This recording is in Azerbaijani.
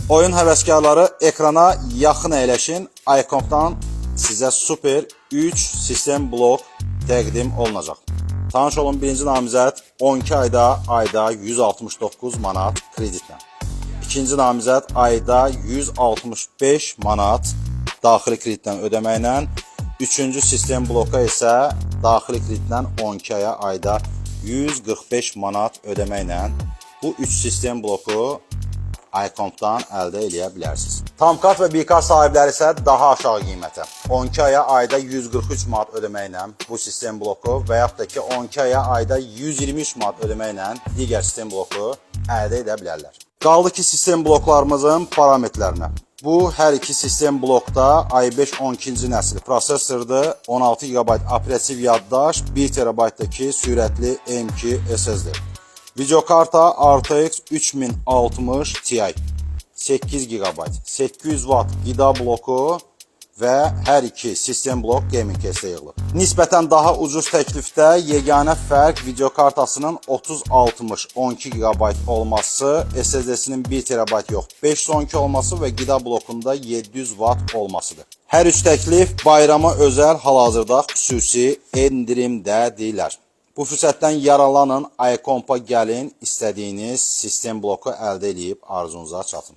Oyun həvəskarları ekrana yaxın əyləşin. iComp'dan sizə super 3 sistem blok təqdim olunacaq. Tanış olun, birinci namizəd 12 ayda 169 manat kreditlə. İkinci namizəd ayda 165 manat daxili kreditlə ödəməklə. Üçüncü sistem bloka isə daxili kreditlə 12 aya ayda 145 manat ödəməklə bu 3 sistem bloku iComp'dan əldə edə bilərsiniz. Tam kart və bir kart sahibləri isə daha aşağı qiymətə 12 aya ayda 143 manat ödəməklə bu sistem bloku və yaxud da ki 12 aya ayda 123 manat ödəməklə digər sistem bloku əldə edə bilərlər. Qaldı ki sistem bloklarımızın parametrlərinə. Bu hər iki sistem blokda i5 12-ci nəsil prosesordur, 16 GB operativ yaddaş, 1 TB-daki sürətli M2 SSD. Videokarta RTX 3060 Ti, 8 GB, 800 Watt qida bloku və hər iki sistem blok gaming case-də yığılıb. Nisbətən daha ucuz təklifdə yeganə fərq videokartasının 3060 12 GB olması, SSD-sinin 1 TB yox 512 olması və qida blokunda 700 Watt olmasıdır. Hər üç təklif bayrama özəl hal-hazırda xüsusi endirimdədirlər. Bu fürsətdən yararlanın, iComp'a gəlin, istədiyiniz sistem bloku əldə edib arzunuza çatın.